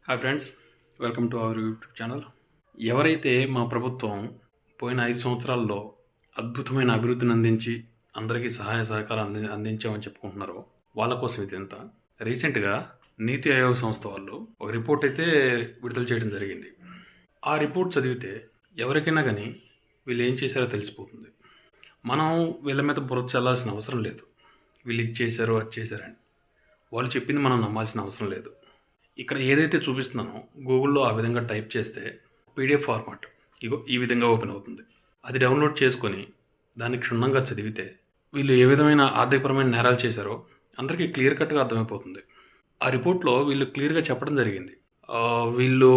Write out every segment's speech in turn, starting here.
Hi friends, welcome to our YouTube channel. ఎవరైతే మా ప్రభుత్వం పోయిన 5 సంవత్సరాల్లో అద్భుతమైన అభివృద్ధిని అందించి అందరికీ సహాయ సహకారాలు అందించామని చెప్పుకుంటున్నారో వాళ్ళ కోసం ఇదంతా. రీసెంట్గా నీతి ఆయోగ్ సంస్థ వాళ్ళు ఒక రిపోర్ట్ అయితే విడుదల చేయడం జరిగింది. ఆ రిపోర్ట్ చదివితే ఎవరికైనా కానీ వీళ్ళు ఏం చేశారో తెలిసిపోతుంది. మనం వీళ్ళ మీద బురద చల్లాల్సిన అవసరం లేదు. వీళ్ళు ఇది చేశారు, అది చేశారని. వాళ్ళు చెప్పింది మనం నమ్మాల్సిన అవసరం లేదు. ఇక్కడ ఏదైతే చూపిస్తున్నానో గూగుల్లో ఆ విధంగా టైప్ చేస్తే పీడిఎఫ్ ఫార్మాట్ ఇగో ఈ విధంగా ఓపెన్ అవుతుంది. అది డౌన్లోడ్ చేసుకొని దాన్ని క్షుణ్ణంగా చదివితే వీళ్ళు ఏ విధమైన ఆర్థికపరమైన నేరాలు చేశారో అందరికీ క్లియర్ కట్గా అర్థమైపోతుంది. ఆ రిపోర్ట్లో వీళ్ళు క్లియర్గా చెప్పడం జరిగింది. వీళ్ళు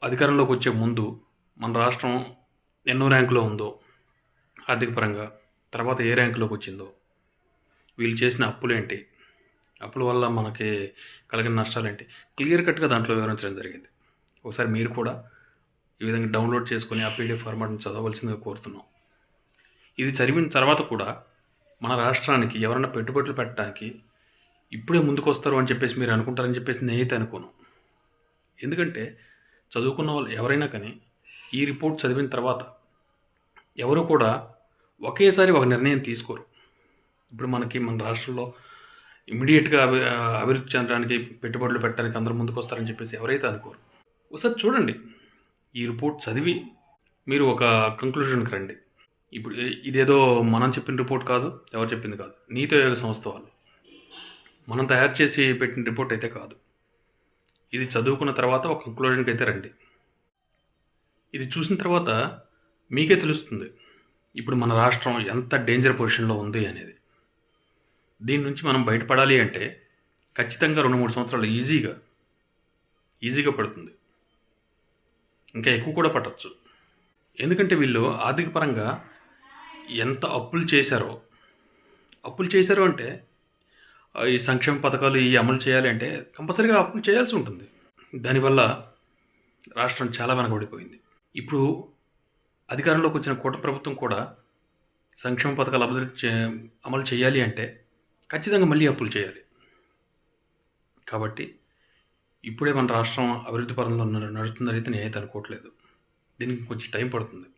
అధికారంలోకి వచ్చే ముందు మన రాష్ట్రం ఎన్నో ర్యాంకులో ఉందో ఆర్థికపరంగా, తర్వాత ఏ ర్యాంకులోకి వచ్చిందో, వీళ్ళు చేసిన అప్పులేంటి, అప్పుల వల్ల మనకి కలిగిన నష్టాలేంటి, క్లియర్ కట్గా దాంట్లో వివరించడం జరిగింది. ఒకసారి మీరు కూడా ఈ విధంగా డౌన్లోడ్ చేసుకొని ఆ పీడిఎఫ్ ఫార్మాట్ని చదవవలసిందిగా కోరుతున్నాం. ఇది చదివిన తర్వాత కూడా మన రాష్ట్రానికి ఎవరైనా పెట్టుబడులు పెట్టడానికి ఇప్పుడే ముందుకు వస్తారు అని చెప్పేసి మీరు అనుకుంటారని చెప్పేసి నేనైతే అనుకోను. ఎందుకంటే చదువుకున్న వాళ్ళు ఎవరైనా కానీ ఈ రిపోర్ట్ చదివిన తర్వాత ఎవరు కూడా ఒకేసారి ఒక నిర్ణయం తీసుకోరు. ఇప్పుడు మన రాష్ట్రంలో ఇమీడియట్గా అభివృద్ధి చెందడానికి, పెట్టుబడులు పెట్టడానికి అందరూ ముందుకు వస్తారని చెప్పేసి ఎవరైతే అనుకోరు. ఒకసారి చూడండి, ఈ రిపోర్ట్ చదివి మీరు ఒక కంక్లూజన్కి రండి. ఇప్పుడు ఇదేదో మనం చెప్పిన రిపోర్ట్ కాదు, ఎవరు చెప్పింది కాదు, నీతి ఆయోగ సంస్థ వాళ్ళు మనం తయారు చేసి పెట్టిన రిపోర్ట్ అయితే కాదు. ఇది చదువుకున్న తర్వాత ఒక కంక్లూజన్కి అయితే రండి. ఇది చూసిన తర్వాత మీకే తెలుస్తుంది ఇప్పుడు మన రాష్ట్రం ఎంత డేంజర్ పొజిషన్లో ఉంది అనేది. దీని నుంచి మనం బయటపడాలి అంటే ఖచ్చితంగా 2-3 సంవత్సరాలు ఈజీగా పడుతుంది. ఇంకా ఎక్కువ కూడా పట్టచ్చు. ఎందుకంటే వీళ్ళు ఆర్థిక పరంగా ఎంత అప్పులు చేశారో అంటే ఈ సంక్షేమ పథకాలు ఈ అమలు చేయాలి అంటే కంపల్సరీగా అప్పులు చేయాల్సి ఉంటుంది. దానివల్ల రాష్ట్రం చాలా వెనకబడిపోయింది. ఇప్పుడు అధికారంలోకి వచ్చిన కూటమి ప్రభుత్వం కూడా సంక్షేమ పథకాలు అమలు చేయాలి అంటే ఖచ్చితంగా మళ్ళీ అప్పులు చేయాలి. కాబట్టి ఇప్పుడే మన రాష్ట్రం అభివృద్ధి పరంలో నడుస్తుందని అయితే నేనైతే అనుకోవట్లేదు. దీనికి కొంచెం టైం పడుతుంది.